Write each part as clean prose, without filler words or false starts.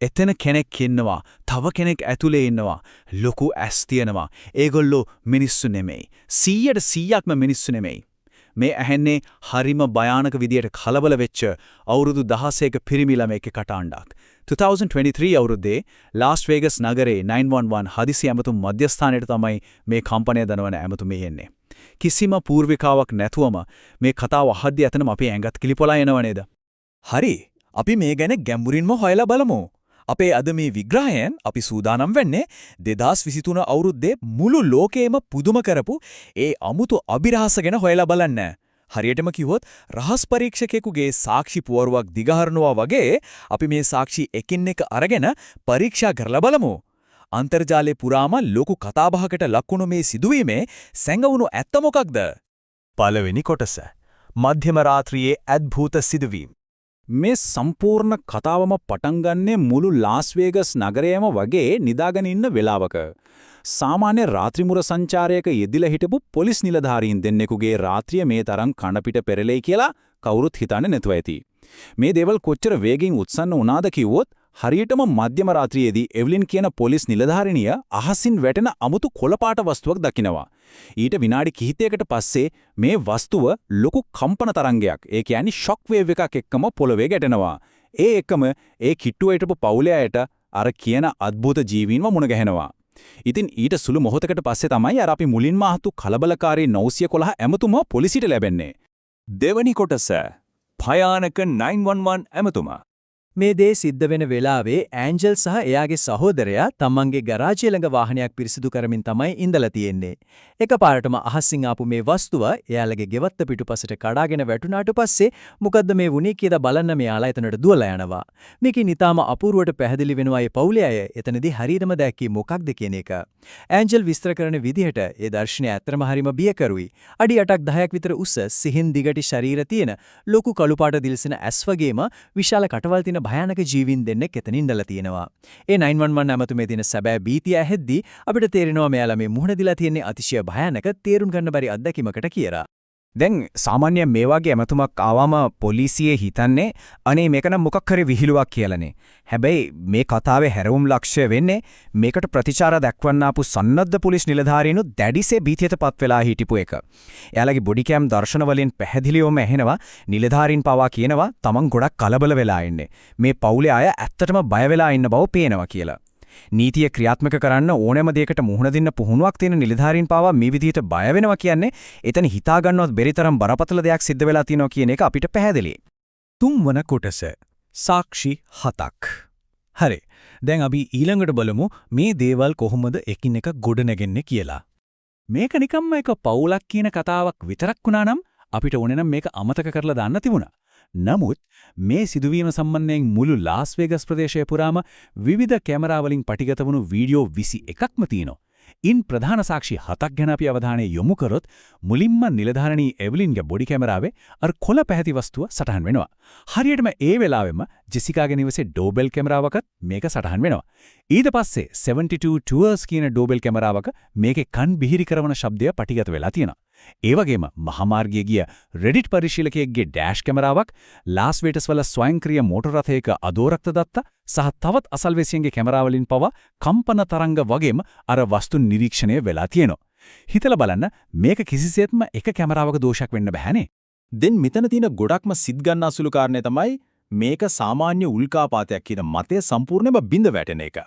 එතන කෙනෙක් ඉන්නවා, තව කෙනෙක් ඇතුලේ ඉන්නවා, ලොකු ඇස් තියනවා. ඒගොල්ලෝ මිනිස්සු නෙමෙයි. 100%ක්ම මිනිස්සු නෙමෙයි. මේ ඇහෙන්නේ හරිම භයානක විදියට කලබල වෙච්ච අවුරුදු 16ක පිරිමි ළමයෙක්ගේ කටහඬක්. 2023 අවුරුද්දේ ලාස් වේගස් නගරේ 911 හදිසි ඇමතුම් මධ්‍යස්ථානයට තමයි මේ කම්පනය දනවන ඇමතුමේ එන්නේ. කිසිම පූර්විකාවක් නැතුවම මේ කතාව අහද්දී ඇතනම අපේ ඇඟත් කිලිපොලා එනව නේද? හරි. අපි මේ ගැන ගැඹුරින්ම හොයලා බලමු. අපේ අද මේ විග්‍රහයෙන් අපි සූදානම් වෙන්නේ 2023 අවුරුද්දේ මුළු ලෝකෙම පුදුම කරපු ඒ අමුතු අභිරහස ගැන හොයලා බලන්න. හරියටම කිව්වොත් රහස් පරීක්ෂකයෙකුගේ සාක්ෂි පුවරුවක් දිගහරනවා වගේ අපි මේ සාක්ෂි එකින් එක අරගෙන පරීක්ෂා කරලා බලමු. අන්තර්ජාලයේ පුරාම ලොකු කතාබහකට ලක්වුණු මේ සිදුවීමේ සැඟවුණු ඇත්ත මොකක්ද? පළවෙනි කොටස. මධ්‍යම රාත්‍රියේ අද්භූත සිදුවීම්. මේ සම්පූර්ණ කතාවම පටන් ගන්නේ මුළු ලාස් වේගස් නගරයම වගේ නිදාගෙන ඉන්න වෙලාවක. සාමාන්‍ය රාත්‍රිමුර සංචාරයක යෙදිලා හිටපු පොලිස් නිලධාරීන් දෙන්නෙකුගේ රාත්‍රිය මේ තරම් කණපිට පෙරලෙයි කියලා කවුරුත් හිතන්නේ නැතුව ඇති. මේ දේවල් කොච්චර වේගෙන් උත්සන්න වුණාද කිව්වොත් හරියටම මධ්‍යම රාත්‍රියේදී එව්ලින් කියන පොලිස් නිලධාරිනිය අහසින් වැටෙන අමුතු කොළපාට වස්තුවක් දකිනවා. ඊට විනාඩි කිහිපයකට පස්සේ මේ වස්තුව ලොකු කම්පන තරංගයක්, ඒ කියන්නේ ෂොක් වේව් එකක් එක්කම පොළවේ ගැටෙනවා. ඒ එක්කම ඒ කිට්ටුව හිටපු පවුලේ අයට අර කියන අద్భుත ජීවීන්ව මුණ ගැහෙනවා. ඉතින් ඊට සුළු මොහොතකට පස්සේ තමයි අර අපි මුලින්ම අහතු කලබලකාරී 911 ඇමතුම පොලිසියට ලැබෙන්නේ. දෙවනි කොටස. භයානක 911 ඇමතුම. මේ දේ සිද්ධ වෙන වෙලාවේ ඇන්ජල් සහ එයාගේ සහෝදරයා තමන්ගේ ගරාජය ළඟ වාහනයක් පිරිසිදු කරමින් තමයි ඉඳලා තියෙන්නේ. එකපාරටම අහසින් ආපු මේ වස්තුව එයාලගේ ගෙවත්ත පිටුපසට කඩාගෙන වැටුණාට පස්සේ මොකද්ද මේ වුනේ කියලා බලන්න මෙයාලා එතනට දුවලා යනවා. මේකේ නිතාම අපූර්වට පැහැදිලි වෙනවා මේ පවුලේ අය එතනදී හරියටම දැක්කේ මොකක්ද කියන එක. ඇන්ජල් විස්තර කරන විදිහට ඒ දර්ශනය ඇත්තම හරිම බියකරුයි. අඩි 8ක් 10ක් විතර උස සිහින් දිගටි ශරීර තියෙන ලොකු කළුපාට දිල්සෙන ඇස් වගේම විශාල කටවල් තියෙන භයානක ජීවීන් දෙන්නෙක් එතන ඉඳලා තියෙනවා. ඒ 911 ඇමතුමේ තියෙන සැබෑ බීතිය ඇහෙද්දී අපිට තේරෙනවා මෙයාලා මේ මුහුණ දිලා තියෙන අතිශය භයානක තේරුම් ගන්න බැරි අත්දැකීමකට කියලා. දැන් සාමාන්‍යයෙන් මේ වගේ ඇමතුමක් ආවම පොලිසිය හිතන්නේ අනේ මේක නම් මොකක් හරි විහිළුවක් කියලානේ. හැබැයි මේ කතාවේ හැරවුම් ලක්ෂ්‍ය වෙන්නේ මේකට ප්‍රතිචාර දක්වන්න ආපු සන්නද්ධ පොලිස් නිලධාරීනු දැඩිසේ බීතියටපත් වෙලා හිටපු එක. එයාලගේ බොඩි කැම් දර්ශන වලින් පැහැදිලිවම ඇහෙනවා නිලධාරීන් පවා කියනවා තමන් ගොඩක් කලබල වෙලා ඉන්නේ. මේ පවුලේ අය ඇත්තටම බය වෙලා ඉන්න බව පේනවා කියලා. නීතිය ක්‍රියාත්මක කරන්න ඕනෑම දෙයකට මුහුණ දෙන්න පුහුණුවක් තියෙන නිලධාරීන් පාවා මේ විදිහට බය වෙනවා කියන්නේ එතන හිතා ගන්නවත් බැරි තරම් බරපතල දෙයක් සිද්ධ වෙලා තියෙනවා කියන එක අපිට පැහැදිලියි. තුන්වන කොටස. සාක්ෂි 7ක්. හරි. දැන් අපි ඊළඟට බලමු මේ දේවල් කොහොමද එකින් එක ගොඩ නැගෙන්නේ කියලා. මේක නිකම්ම එක පවුලක් කියන කතාවක් විතරක් වුණා නම් අපිට ඕනේ නම් මේක අමතක කරලා දාන්න තිබුණා. නමුත් මේ සිදුවීම සම්බන්ධයෙන් මුළු ලාස් වේගස් ප්‍රදේශය පුරාම විවිධ කැමරා වලින් පටිගත වුණු වීඩියෝ 21ක්ම තියෙනවා. ඉන් ප්‍රධාන සාක්ෂි 7ක් ගැන අපි අවධානය යොමු කරොත් මුලින්ම නිලධාරණී එවලින්ගේ බොඩි කැමරාවේ අර කොළ පැහැති වස්තුව සටහන් වෙනවා. හරියටම ඒ වෙලාවෙම ජෙසිකාගේ නිවසේ ඩෝබෙල් කැමරාවකත් මේක සටහන් වෙනවා. ඊට පස්සේ 72 tours කියන ඩෝබෙල් කැමරාවක මේකේ කන් බිහිරි කරන ශබ්දය පටිගත වෙලා තියෙනවා. ඒ වගේම මහමාර්ගයේ ගිය රෙඩිට් පරිශීලකයෙක්ගේ ඩෑෂ් කැමරාවක්, ලාස් වේගස් වල ස්වයංක්‍රීය මෝටර රථයක අදෝරක්ත දත්ත සහ තවත් අසල්වැසියන්ගේ කැමරා වලින් පවා කම්පන තරංග වගේම අර වස්තු නිරීක්ෂණය වෙලා තියෙනවා. හිතලා බලන්න මේක කිසිසේත්ම එක කැමරාවක දෝෂයක් වෙන්න බෑනේ. දැන් මෙතන තියෙන ගොඩක්ම සිත් ගන්න අසුළු කාරණේ තමයි මේක සාමාන්‍ය උල්කාපාතයක් කියන මතය සම්පූර්ණයෙන්ම බිඳ වැටෙන එක.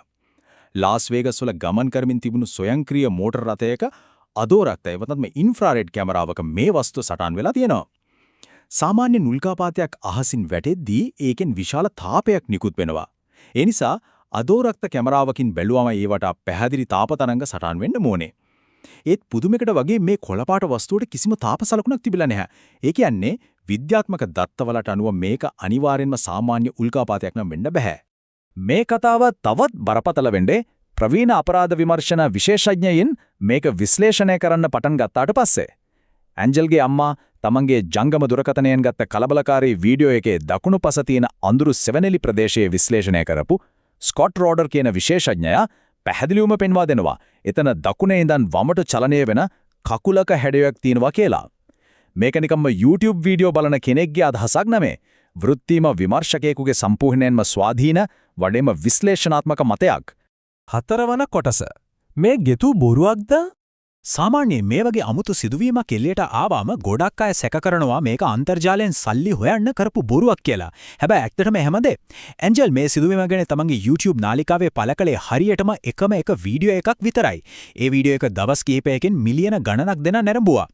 ලාස් වේගස් වල ගමන් කරමින් තිබුණු ස්වයංක්‍රීය මෝටර රථයක අදෝරක්ත එවනත් මේ ඉන්ෆ්‍රාරෙඩ් කැමරාවක මේ වස්තු සටහන් වෙලා තියෙනවා. සාමාන්‍ය උල්කාපාතයක් අහසින් වැටෙද්දී ඒකෙන් විශාල තාපයක් නිකුත් වෙනවා. ඒ නිසා අදෝරක්ත කැමරාවකින් බැලුවම ඒවට පැහැදිලි තාප තරංග සටහන් වෙන්න ඕනේ. ඒත් පුදුමයකට වගේ මේ කොළපාට වස්තුවට කිසිම තාප සලකුණක් තිබිලා නැහැ. ඒ කියන්නේ විද්‍යාත්මක දත්තවලට අනුව මේක අනිවාර්යෙන්ම සාමාන්‍ය උල්කාපාතයක් නම් වෙන්න බෑ. මේ කතාව තවත් බරපතල වෙන්නේ ප්‍රවීණ අපරාධ විමර්ශන විශේෂඥයින් මේක විශ්ලේෂණය කරන්න පටන් ගත්තාට පස්සේ ඇන්ජල්ගේ අම්මා තමන්ගේ ජංගම දුරකථනයෙන් ගත්ත කලබලකාරී වීඩියෝ එකේ දකුණු පස තියෙන අඳුරු සෙවනෙලි ප්‍රදේශයේ විශ්ලේෂණය කරපු ස්කොට් රෝඩර් කියන විශේෂඥයා පැහැදිලිවම පෙන්වා දෙනවා එතන දකුණේ ඉඳන් වමට චලනය වෙන කකුලක හැඩයක් තියෙනවා කියලා. මේක නිකම්ම YouTube වීඩියෝ බලන කෙනෙක්ගේ අදහසක් නෙමෙයි. වෘත්තීම විමර්ශකයෙකුගේ සම්පූර්ණයෙන්ම ස්වාධීන වඩේම විශ්ලේෂණාත්මක මතයක්. හතරවන කොටස. මේ ගෙතු බොරුවක්ද? සාමාන්‍යයෙන් මේ වගේ අමුතු සිදුවීමක් එළියට ආවම ගොඩක් අය සැක කරනවා මේක අන්තර්ජාලයෙන් සල්ලි හොයන්න කරපු බොරුවක් කියලා. හැබැයි ඇත්තටම එහෙමද? ඇන්ජල් මේ සිදුවීම ගැන තමන්ගේ YouTube නාලිකාවේ පළ කළේ හරියටම එකම එක වීඩියෝ එකක් විතරයි. ඒ වීඩියෝ එක දවස් කිහිපයකින් මිලියන ගණනක් දෙනා නැරඹුවා.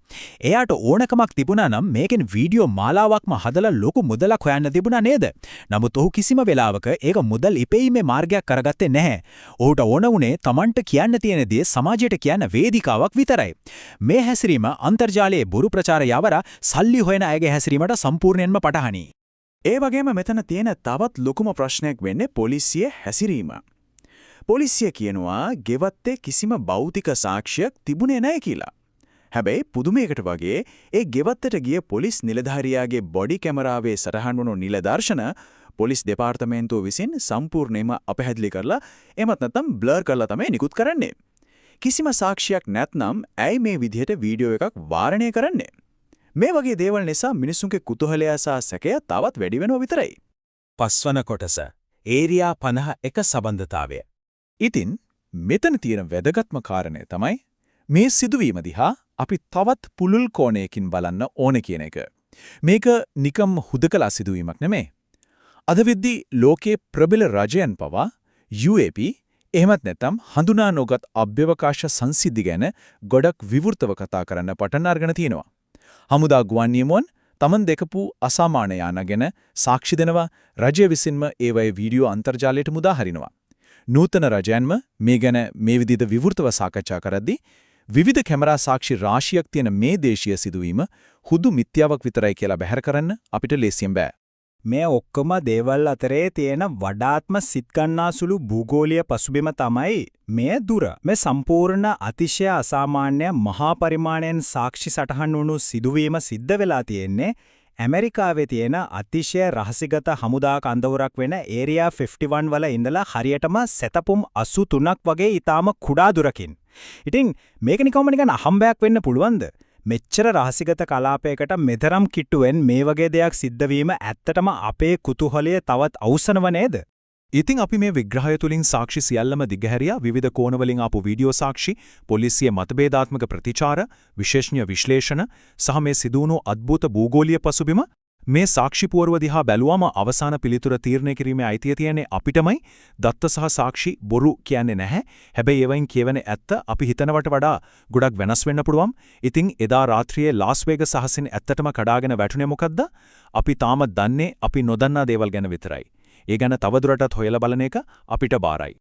එයාට ඕනකමක් තිබුණා නම් මේකෙන් වීඩියෝ මාලාවක්ම හදලා ලොකු මුදලක් හොයන්න තිබුණා නේද? නමුත් ඔහු කිසිම වෙලාවක ඒක මුදල් ඉපෙීමේ මාර්ගයක් කරගත්තේ නැහැ. ඔහුට ඕන වුණේ තමන්ට කියන්න තියෙන දේ සමාජයට කියන්න වේදිකාවක් විතරයි. මේ හැසිරීම අන්තර්ජාලයේ බොරු ප්‍රචාරය යවලා සල්ලි හොයන අයගේ හැසිරීමට සම්පූර්ණයෙන්ම පටහනි. ඒ වගේම මෙතන තියෙන තවත් ලොකුම ප්‍රශ්නයක් වෙන්නේ පොලිසිය හැසිරීම. පොලිසිය කියනවා ගෙවත්තේ කිසිම භෞතික සාක්ෂියක් තිබුණේ නැහැ කියලා. හැබැයි පුදුමයකට වගේ ඒ ගෙවත්තට ගිය පොලිස් නිලධාරියාගේ බොඩි කැමරාවේ සටහන් වුණු නිලදර්ශන පොලිස් දෙපාර්තමේන්තුව විසින් සම්පූර්ණයෙන්ම අපහැදිලි කරලා එමත් නැත්නම් බ්ලර් කරලා තමයි නිකුත් කරන්නේ. කිසිම සාක්ෂියක් නැත්නම් ඇයි මේ විදිහට වීඩියෝ එකක් වාරණය කරන්නේ? මේ වගේ දේවල් නිසා මිනිසුන්ගේ කුතුහලය සහ සැකය තවත් වැඩි වෙනවා විතරයි. පස්වන කොටස. ඒරියා 51 සම්බන්ධතාවය. ඉතින් මෙතන තියෙන වැදගත්ම කාරණය තමයි මේ සිදුවීම දිහා අපි තවත් පුළුල් කෝණයකින් බලන්න ඕනේ කියන එක. මේක නිකම් හුදකලා සිදුවීමක් නෙමෙයි. අද වෙද්දී ලෝකයේ ප්‍රබල රජයන් පවා UAP එහෙමත් නැත්නම් හඳුනා නොගත් අභ්‍යවකාශ සංසිද්ධි ගැන ගොඩක් විවෘතව කතා කරන්න පටන් අරගෙන තියෙනවා. හමුදා ගුවන් නියමුවන් තමන් දැකපු අසාමාන්‍ය යාන ගැන සාක්ෂි දෙනවා, රජය විසින්ම ඒවයේ වීඩියෝ අන්තර්ජාලයට මුදා හරිනවා. නූතන රජයන්ම මේ ගැන මේ විදිහට විවෘතව සාකච්ඡා කරද්දී විවිධ කැමරා සාක්ෂි රාශියක් තියෙන මේ දේශීය සිදුවීම හුදු මිත්‍යාවක් විතරයි කියලා බැහැර කරන්න අපිට ලේසියෙන් බෑ. මේ ඔක්කොම දේවල් අතරේ තියෙන වඩාත්ම සිත්ගන්නාසුළු භූගෝලීය පසුබිම තමයි මේ දුර. මේ සම්පූර්ණ අතිශය අසාමාන්‍ය මහා පරිමාණයෙන් සාක්ෂි සටහන් වුණු සිදුවීම සිද්ධ වෙලා තියෙන්නේ ඇමරිකාවේ තියෙන අතිශය රහසිගත හමුදා කන්දවරක් වෙන ඒරියා 51 වල ඉඳලා හරියටම සැතපුම් 83ක් වගේ ඊටාම කුඩා දුරකින්. ඉතින් මේක නිකම්ම අහම්බයක් වෙන්න පුළුවන්ද? මෙච්චර රහසිගත කලාපයකට මෙතරම් කිට්ටුවෙන් මේ වගේ දෙයක් සිද්ධ වීම ඇත්තටම අපේ කුතුහලය තවත් අවසනව නේද? ඉතින් අපි මේ විග්‍රහය තුලින් සාක්ෂි සියල්ලම දිගහැරියා. විවිධ කෝණවලින් ආපු වීඩියෝ සාක්ෂි, පොලිසිය මතභේදාත්මක ප්‍රතිචාර, විශේෂඥ විශ්ලේෂණ සහ මේ සිදුවුණු අద్భుත භූගෝලීය පසුබිම. මේ සාක්ෂි පුවරුව දිහා බැලුවම අවසාන පිළිතුර තීරණය කිරීමේ අයිතිය තියෙන්නේ අපිටමයි. දත්ත සහ සාක්ෂි බොරු කියන්නේ නැහැ. හැබැයි ඒවයින් කියවෙන ඇත්ත අපි හිතනවට වඩා ගොඩක් වෙනස් වෙන්න පුළුවන්. ඉතින් එදා රාත්‍රියේ ලාස් වේගස් අහසින් ඇත්තටම කඩාගෙන වැටුනේ මොකද්ද? අපි තාම දන්නේ අපි නොදන්නා දේවල් ගැන විතරයි. ඒ ගැන තවදුරටත් හොයලා බලන එක අපිට බාරයි.